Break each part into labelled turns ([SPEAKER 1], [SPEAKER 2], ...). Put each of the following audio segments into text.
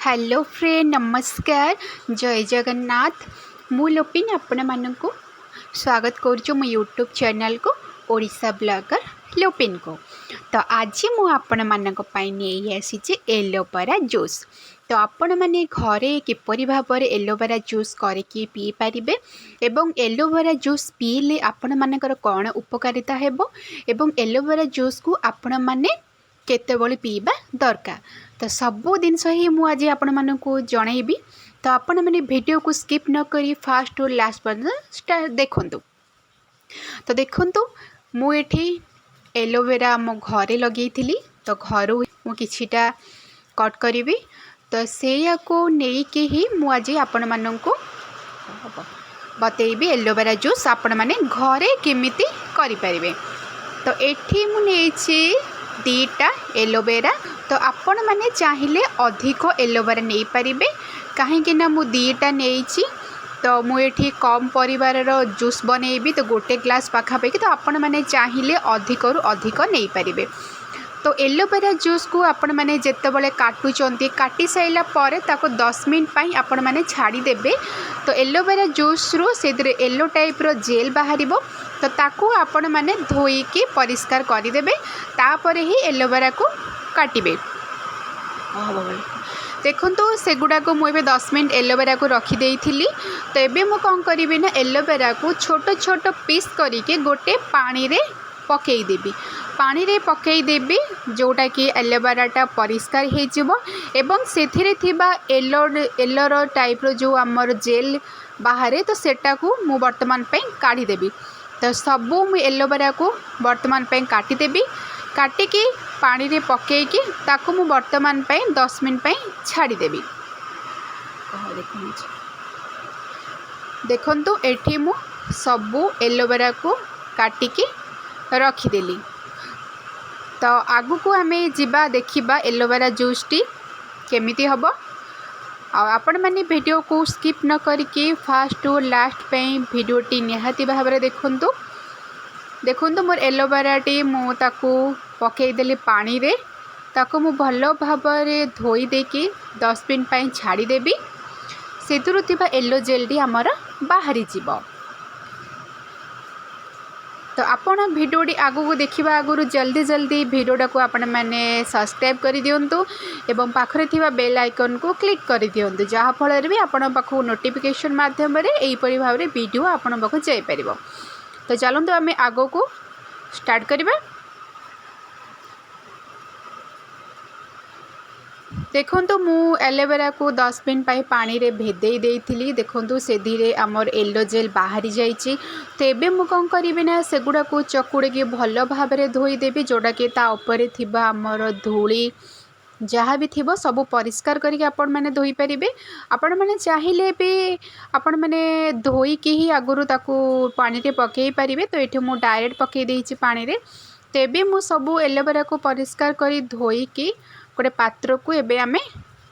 [SPEAKER 1] Hello friend नमस्कार जय जगन्नाथ मु लोपिन आपण मानक स्वागत करुछु मो यूट्यूब चैनल को ओडिशा ब्लॉगर लोपिन को। तो आज मु आपण मानक पई नै आसीचे एलोवेरा जूस। तो आपण माने घरे किपरि भाबरे एलोवेरा जूस करके पी पारिबे एवं एलोवेरा जूस पीले आपण मानकर कोन उपकारिता हेबो एवं एलोवेरा जूस को आपण माने केतेबेले पीबा दरकार। तो सबू जिनस ही मुझे आपण मानक जनइबी। तो आपण मैंने वीडियो को स्किप न करी फास्ट और लास्ट पर्यटन देखु। तो देखु मुझे एलोवेरा मो घरे लगे तो घर मुझा कट करी। तो से को लेकिन ही मुझे आपण मानक बतेबी एलोवेरा जूस आपण मैंने घरे केमिति करि परिबे। तो एठी मु नेछि दीटा एलोवेरा। तो आपण माने चाहिए अधिक एलोवेरा नहीं पारिबे कहीं ना मु दीटा नहीं। तो मुझे कम परिवार जूस बनैबी तो गोटे ग्लास पाखापाखि। तो आपण माने चाहिए अधिक रु अधिक नहीं पारिबे। तो एलोवेरा जूस को आपण माने जेतेबेले काटुचंती काटी साइला परे ताको 10 मिनट पई आपण माने छाड़ी देबे। तो एलोवेरा जूस रो सेदरे येलो टाइप रो जेल बाहरिबो। तो ताको आपण माने धोई के परिष्कार करि देबे तापरे ही एलोवेरा को काटिबे। देखो तो सेगुड़ा को मुझे 10 मिनट एलोवेरा को रखीदे थी। तो ये मुझे कौन करी ना एलोवेरा को छोट छोट पीस करके गोटे पानी रे पकईदेवी। पानी रे पकईदेवी जोटा कि एलोवेराटा परिष्कार हो से येलो टाइप रो जो आमर जेल बाहर तो सेटा को मु वर्तमान काढ़ीदेवी। तो सबू एलोवेरा को वर्तमान काटिदेवी। काटिकी पानी रे पकईकी ताकू मु वर्तमान 10 मिनट छाड़ीदेवी। देखंतु एठी मु सबू एलोवेरा को काटिकी रखीदेली। तो आगु को आमे जिबा देखिबा एलोवेरा जूस टी केमिति हबो। आपण माने वीडियो को स्किप न करके फास्ट टू लास्ट पे वीडियो टी निहाती भाबरे देखंतु। देखंतु मोर एलोवेरा टी मु ताकू पकईदेली पानी रे ताकू मु भलो भाबरे धोई देकी 10 मिनट पई छाड़ी देबी। सेतुरु थिबा येलो जेल टी हमर बाहरी जीवो। तो आपण वीडियो टी आगु को देखिबा आगु जल्दी जल्दी वीडियोटा को आपण माने सब्सक्राइब कर दियंतु एवं पाखरे थिबा बेल आइकन को क्लिक कर दियंतु जहा फल भी आपण पाखु नोटिफिकेशन माध्यम रे एही परि भाबरे वीडियो आपण पाखु जाई परिबो। तो चलंतु आमे आगो को स्टार्ट करिबा। देखो मु एलोवेरा को 10 मिनट पानी रे भेदे देइथिली। देखो से धीरे आमर येलो जेल बाहरी जाइए। तो ये मु कौन करी ना सेगुड़ा को चकुड़े की भल भाव में धोईदेवी जोटा कि तापर थिबा आमर धूली जहाँ भी थिबो सब परिष्कार करके आपण माने धोई परिबे। आपण माने चाहिए भी आपण माने धोई की ही आगुरु ताकू पानी रे पकई परिबे। तो ये मु डायरेक्ट पकई देइछि पानी रे। तो ये मु सब एलोवेरा को परिष्कार करी धोई की गोटे पात्र को एबे आमे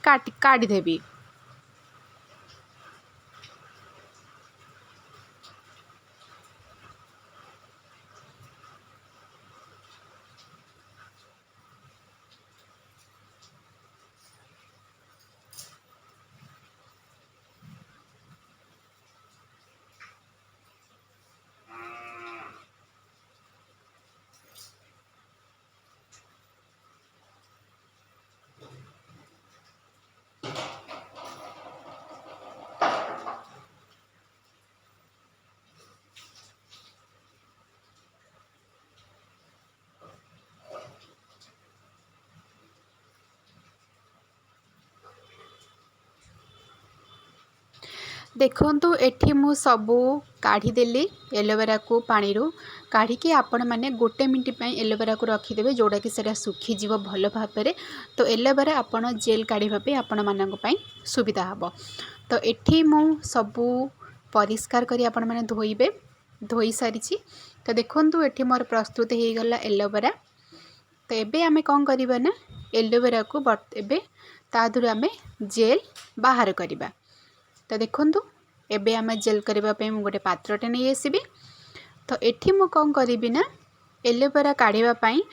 [SPEAKER 1] काढ़ी देबी। देखंतु एठी मु सबू काढ़ीदेली एलोवेरा को पानी रू काढ़ी आपण मैंने गोटे मिनट एलोवेरा को रखीदे जोटा कि सेटा सुखी जीव भल भाव में। तो एलोवेरा आपण जेल काढ़ा आपण मानक सुविधा हम। तो एठी मु सबू परिष्कार करी आपण मैंने धोईबे धोई सारी। तो देखंतु एठी मोर प्रस्तुत हो गला एलोवेरा। तो एबे आमे कौन करिबा ना एलोवेरा को एबे ता धुर आमे जेल बाहर करिबा। तो देखंतु एबे आमे जेल करबा पे मु गोटे पात्रटे नहीं आसीबी। तो एठी मु कौन करिबी ना एलोवेरा काढ़ीबा पई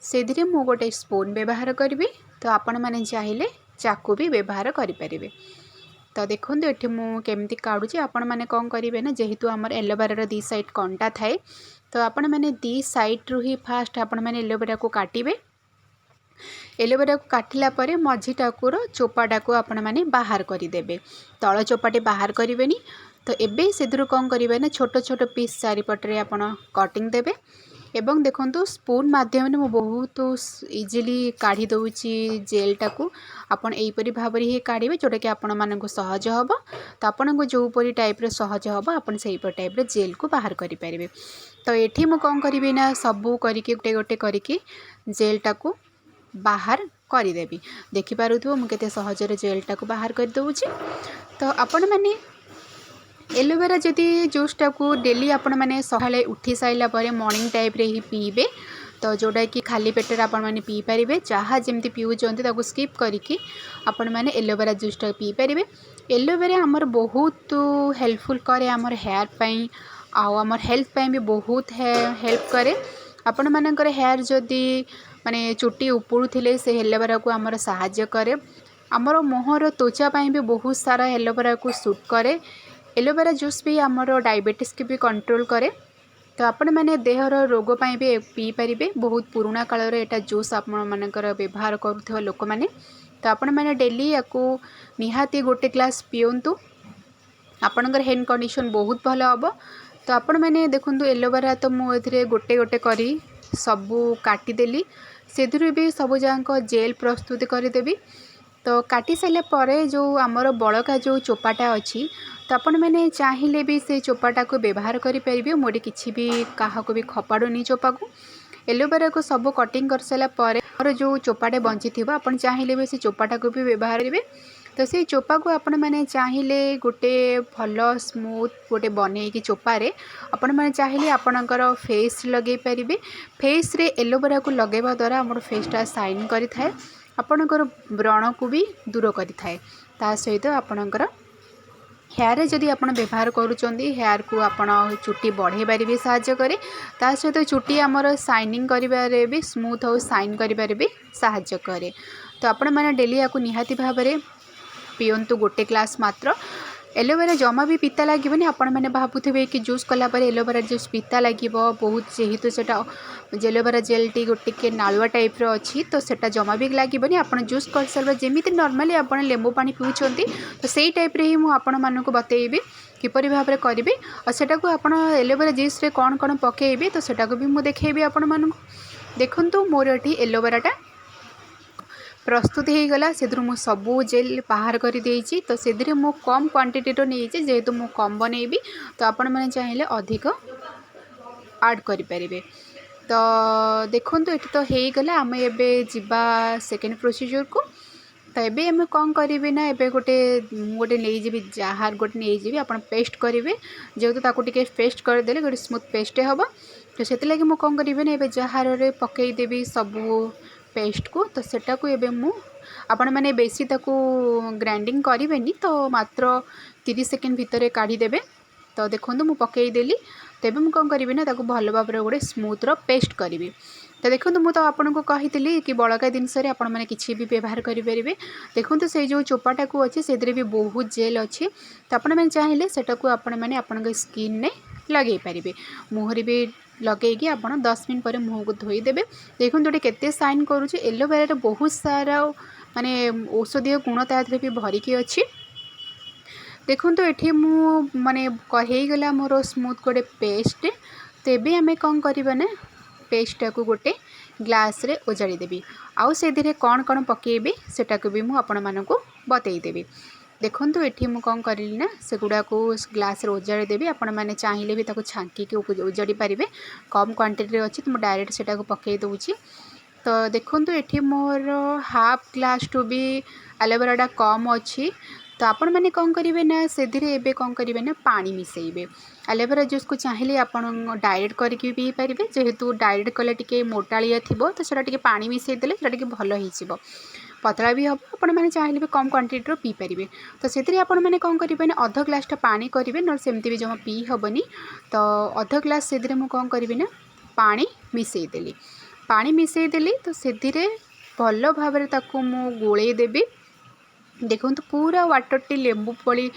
[SPEAKER 1] से मु गोटे स्पून व्यवहार करी। तो आपण मैंने चाहिए चाकू भी व्यवहार करें। तो देखो ये मुझे काढ़ुची आपण मैंने कौन करेंगे ना जेहेतु आमर एलोवेरा दी साइड कंटा थाए तो आपण मैंने दी साइड रू ही फास्ट आपण मैंने एलोवेरा को काटिबे। एलोवेरा को काटिला परे मझीटाकुर चोपाटा को आपण मैंने बाहर करदेवे तल चोपाटे बाहर करेंगे। तो एबे से कौन करेंगे ना छोट छोट पीस चारिपटे आप कटिंग देवे एवं देखो स्पून माध्यम मु बहुत इजिली काढ़ी दूची जेलटा को आपन एहीपरी भाव ही काढ़े जोटा कि आपण मानक सहज हम। तो आपन को जोपरी टाइप सहज हम आपन से टाइप जेल को बाहर करेंगे। तो ये मुझे कौन करी ना सबू करके गोटे गोटे करके जेलटा को बाहर करदेवी। देखिपु मुझे सहजरे जेलटा को बाहर कर दूची। तो आपण मैंने एलोवेरा जदि जूसटा को डेली आपण मैंने सकाଳେ उठी साइला परे मॉर्निंग टाइप रे ही पीबे तो जोटा कि खाली पेटर आपण मैंने पी पारे जहाँ जमी पीऊँच स्किप करके आपण मैंने एलोवेरा जूसटा पी पारे। एलोवेरा आमर बहुत हेल्पफुल करे आमर हेयर पाई आमर हेल्थ पाई भी बहुत हेल्प करे। आपण मानकर हेयर जदि माने चुट्टी उपड़ू थे से एलोवेरा को आमर साहाय्य करे। आमर मुहर त्वचा पाई भी बहुत सारा एलोवेरा को सूट करे। एलोवेरा जूस भी आमर डायबिटीज की भी कंट्रोल करे। तो आपण मैंने देहर रोग पाई भी पी पारे। बहुत पुराना काल एटा जूस आपण मानकर व्यवहार करुवा लोक मैंने। तो आपण मैंने डेली या निहाती गोटे ग्लास पियंतु आपणकर हेड कंडीशन बहुत भल हम। तो आपण मैंने देखु एलोवेरा तो मुझे गोटे गोटे करी सबू काटिदेली से भी सबू जाक जेल प्रस्तुत करदेवी। तो काटी सारे पर जो आमर बड़का जो चोपाटा अच्छी तो आपण मैंने चाहिए भी से चोपाटा को व्यवहार करेंगे। मोटे किसी भी क्या भी खपाड़ुनी चोपा को एलोवेरा को सब कटिंग कर सारापर और जो चोपाटे बंची थी आपन चाहिए भी से चोपाटा को भी व्यवहार करेंगे। तो से चोपा को आपण मैंने चाहिए गोटे भल स्मूथ गोटे बन चोपारे आपण मैंने चाहिए आपणकर फेस लगे पारे। फेस रे एलोवेरा को लगेवा द्वारा आम फेसटा साइन करें आपणकर व्रण को भी दूर करें। ता सहित आपणकर हेयर जदि आप व्यवहार करुँच हेयर को आपण चुट्टी बढ़े भी साहाय्य करे। ता सहित चुट्टी आमर साइनिंग करिबारे भी स्मूथ और साइन करिबारे भी साहाय्य करे। तो आपण मैंने डेली या निहाती भाव में पियंतु गोटे ग्लास मात्र। एलोवेरा जमा भी पिता लगे आपण मैंने भावुवे कि जूस कलापर एलोवेरा जूस पिता लगे बहुत जेहेतु से एलोवेरा जेल टी गोटे नालुआ टाइप अच्छी तो सेटा जमा भी लगे आप जूस कर सारे जमी नर्माली आप लेंबू पानी पिउछंती तो सही टाइप रे ही मुझे आपण मानक बतेबी किपरि भाव में करेंगे और सेटा को आप एलोवेरा जूस रे कौन कौन पकेबे तो सेटा को भी मुझे देखेबी आपण मानक। देखंतु मोर एठी एलोवेराटा प्रस्तुत हो गला से सबू जेल बाहर कर देइछि। तो से मु कम क्वांटिटी नहीं जेहेतु मु कम बनैबी तो आपण मैंने चाहिए अधिक ऐड करें। तो देखो ये तो हो गला आम एबे जिबा सेकेंड प्रोसीजर को। तो ये आम कौन करी ना एबे गोटे गोटे नहीं जी जार गोटे नहीं जी आप पेस्ट करेंगे जेहेतु ताको टिके पेस्ट करदे गोटे स्मूथ पेस्ट हम। तो से लगे मुझे कौन करी ना जार पकईदेवी सबू पेस्ट को। तो सेटा को एबे मु आपण मैंने बेसी ताको ग्राइंडिंग करेंगे तो मात्र 30 सेकेंड भितर काढ़ी देबे। तो देखो मु पकईदेली तेबे मु कौन करी ना ताको भल भाव गोटे स्मूथ पेस्ट करी। तो देखो मुझे तो आपन को कही कि बड़का जिनस आपण मैंने किसी भी व्यवहार करेंगे। देखो से जो चोपाटा को अच्छे से भी बहुत जेल अच्छी तो आपण मैंने चाहिए सेटा को आपण मैंने आपण स्किन ने लगे पारे मुहर भी लगे आप 10 मिनट पर मुँह को धोईदेवे। देखो ये केते साइन करुँच एलोवेरा बहुत सारा माने औषधीय गुण तादे भी भरिकी अच्छी। देखो तो ये माने गला मोर स्मूथ गोटे पेस्ट। तो ये आम कौन करवा ना पेस्टा को गोटे ग्लास रे ओजाड़ी देवी आउ से कौन कौन पकेबे सेटा को भी मुझे आपण मानक बतईदेवी। देखो ये मुझे कौन करी ना से गुड़ा को ग्लास रे ओजाड़ी देवी आपण मैंने चाहिए भी ताको छांकी ओजाड़ी पारे कम क्वांटिटी अच्छी तो मुझे डायरेक्ट सेटा को पकई दूची। तो देखो ये मोर हाफ ग्लास टू भी एलोवेराटा कम अच्छी तो आपण मैंने कौन करेंगे ना से कौन करेंगे ना पानी मिसेबे। एलोवेरा जूस को चाहिए आप डायरेक्ट करके पी पारे जेहेतु डायरेक्ट कले टिके मोटालिया थी तो सेटा पानी मिसेदेले सेटा भल हो पतला भी हम। आपण मैंने चाहिए भी कम क्वांटिटी पी पारे तो से आप कौन करेंगे ना अध ग्लासटा पानी करेंगे ना सेमती भी जमा पी हेनी। तो अध ग्लास से कौन करी ना पानी मिसेदेली पानी मिसेदेली तो से भल भाव में गोले देवी देखो पूरा वाटरटी लेंबू पड़ी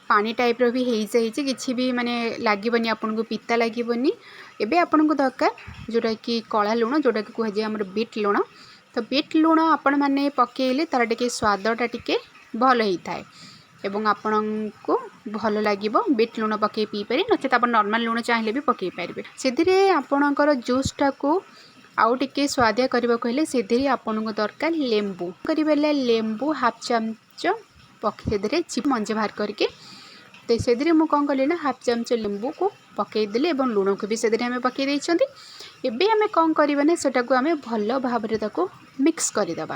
[SPEAKER 1] पानी टाइप रो भी हो जाए किसी भी माने लगभग आपन को पिता लगभग एबे आपन को दरकार जोटा कि कला लुण जोटा कि कहुए आम बीट लुण तो बीट लुण आपण मैंने पकेले तार टे स्वादटा टिके भल होता है एवं आपण को भल लगे बीट लुण पकई पीपर नचेत आप नॉर्मल लुण चाहिए भी पकई पारे से आपणकर जूसटा को आउ टिके स्वादिया करने को से आपन को दरकार लेंबू करें लेंबू हाफ चामच पके चिप मंजे बाहर करके तो से मुझे कौन कली ना हाफ चामच लेंबू को पकईदे और लुण को भी से पकई एबे आम कौन करवा ना सेटा को आम भल भाव मिक्स करदे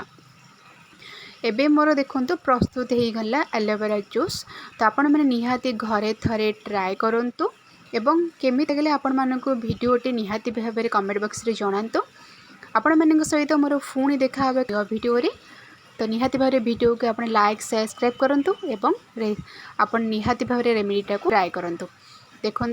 [SPEAKER 1] एबे मोर देखो प्रस्तुत हो गला एलोवेरा जूस तो आपण मैंने निहाती घरे थरे ट्राए करूँ एवं केमी लगे आपण मानक भिडियोटी निहाती भाव में कमेंट बॉक्स रे जणातु आपण मान सहित मोर पुणी देखा भिडियो तो निहाती भाव भिडियो को आप लाइक सब्सक्राइब करूँ एवं आपण निहाती भाव रेमेडीटा को ट्राए करूँ देखु